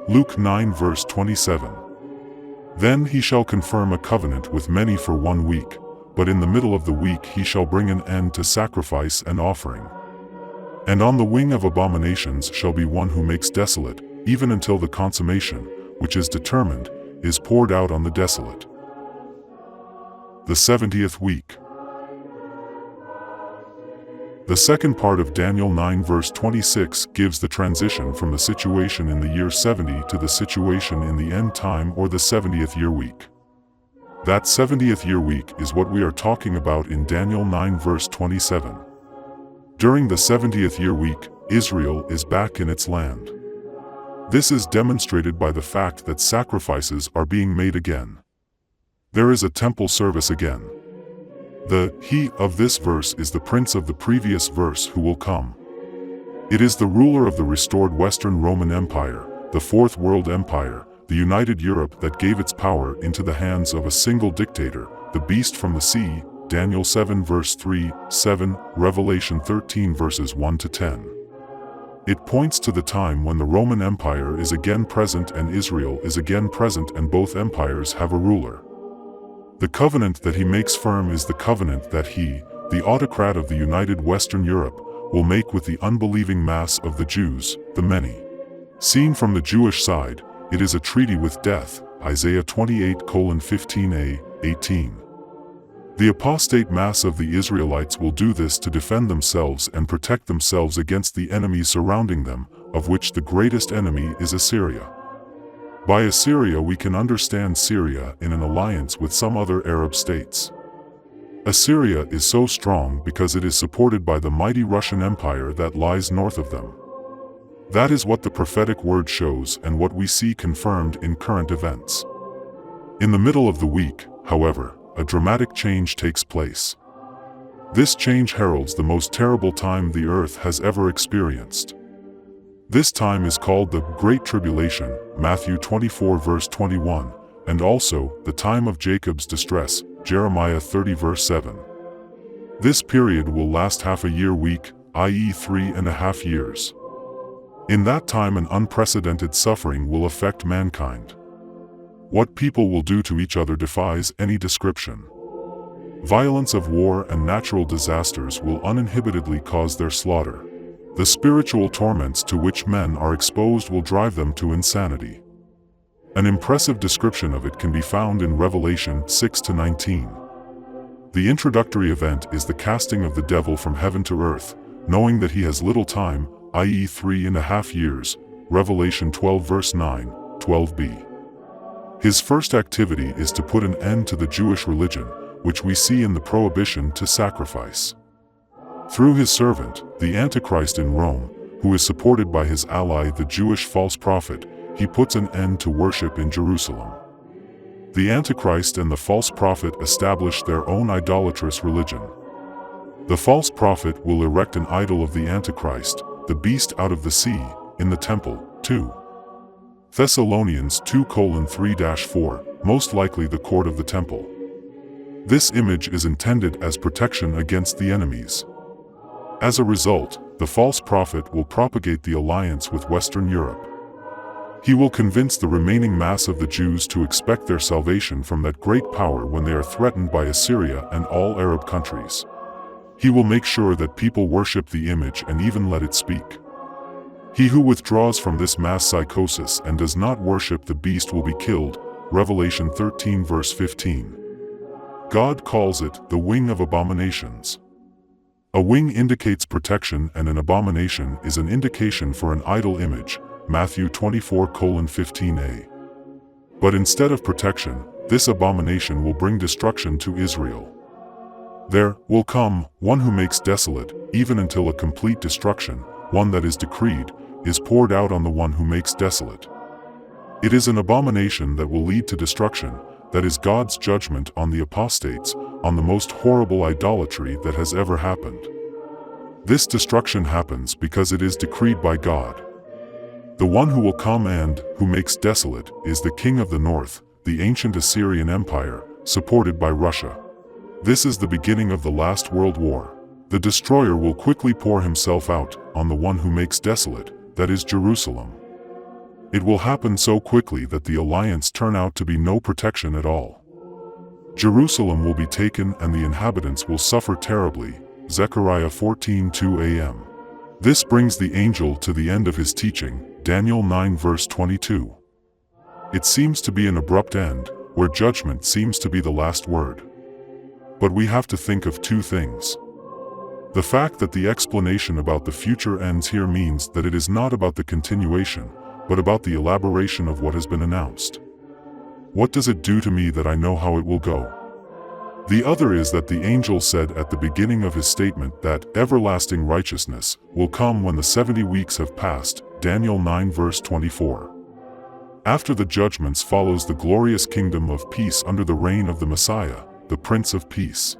Luke 9 verse 27. Then he shall confirm a covenant with many for 1 week, but in the middle of the week he shall bring an end to sacrifice and offering. And on the wing of abominations shall be one who makes desolate, even until the consummation, which is determined, is poured out on the desolate. The 70th week. The second part of Daniel 9 verse 26 gives the transition from the situation in the year 70 to the situation in the end time, or the 70th year week. That 70th year week is what we are talking about in Daniel 9 verse 27. During the 70th year week, Israel is back in its land. This is demonstrated by the fact that sacrifices are being made again. There is a temple service again. The "he" of this verse is the prince of the previous verse who will come. It is the ruler of the restored Western Roman Empire, the Fourth World Empire, the United Europe, that gave its power into the hands of a single dictator, the beast from the sea, Daniel 7 verse 3, 7, Revelation 13 verses 1 to 10. It points to the time when the Roman Empire is again present and Israel is again present, and both empires have a ruler. The covenant that he makes firm is the covenant that he, the autocrat of the united Western Europe, will make with the unbelieving mass of the Jews, the many. Seen from the Jewish side, it is a treaty with death, Isaiah 28:15a, 18. The apostate mass of the Israelites will do this to defend themselves and protect themselves against the enemies surrounding them, of which the greatest enemy is Assyria. By Assyria we can understand Syria in an alliance with some other Arab states. Assyria is so strong because it is supported by the mighty Russian Empire that lies north of them. That is what the prophetic word shows and what we see confirmed in current events. In the middle of the week, however, a dramatic change takes place. This change heralds the most terrible time the earth has ever experienced. This time is called the Great Tribulation, Matthew 24 verse 21, and also the time of Jacob's distress, Jeremiah 30 verse 7. This period will last half a year week, i.e. 3.5 years. In that time an unprecedented suffering will affect mankind. What people will do to each other defies any description. Violence of war and natural disasters will uninhibitedly cause their slaughter. The spiritual torments to which men are exposed will drive them to insanity. An impressive description of it can be found in Revelation 6-19. The introductory event is the casting of the devil from heaven to earth, knowing that he has little time, i.e. 3.5 years, Revelation 12 verse 9, 12b. His first activity is to put an end to the Jewish religion, which we see in the prohibition to sacrifice. Through his servant, the Antichrist in Rome, who is supported by his ally the Jewish false prophet, he puts an end to worship in Jerusalem. The Antichrist and the false prophet establish their own idolatrous religion. The false prophet will erect an idol of the Antichrist, the beast out of the sea, in the temple, 2 Thessalonians 2:3-4, most likely the court of the temple. This image is intended as protection against the enemies. As a result, the false prophet will propagate the alliance with Western Europe. He will convince the remaining mass of the Jews to expect their salvation from that great power when they are threatened by Assyria and all Arab countries. He will make sure that people worship the image and even let it speak. He who withdraws from this mass psychosis and does not worship the beast will be killed, Revelation 13 verse 15. God calls it the wing of abominations. A wing indicates protection and an abomination is an indication for an idol image, Matthew 24:15a. But instead of protection, this abomination will bring destruction to Israel. There will come one who makes desolate, even until a complete destruction, one that is decreed, is poured out on the one who makes desolate. It is an abomination that will lead to destruction, that is God's judgment on the apostates, on the most horrible idolatry that has ever happened. This destruction happens because it is decreed by God. The one who will come and who makes desolate is the king of the north, the ancient Assyrian Empire, supported by Russia. This is the beginning of the last world war. The destroyer will quickly pour himself out on the one who makes desolate, that is Jerusalem. It will happen so quickly that the alliance turn out to be no protection at all. Jerusalem will be taken and the inhabitants will suffer terribly. Zechariah 14:2 a.m. This brings the angel to the end of his teaching, Daniel 9 verse 22. It seems to be an abrupt end, where judgment seems to be the last word. But we have to think of two things. The fact that the explanation about the future ends here means that it is not about the continuation, but about the elaboration of what has been announced. What does it do to me that I know how it will go? The other is that the angel said at the beginning of his statement that everlasting righteousness will come when the 70 weeks have passed, Daniel 9 verse 24. After the judgments follows the glorious kingdom of peace under the reign of the Messiah, the Prince of Peace.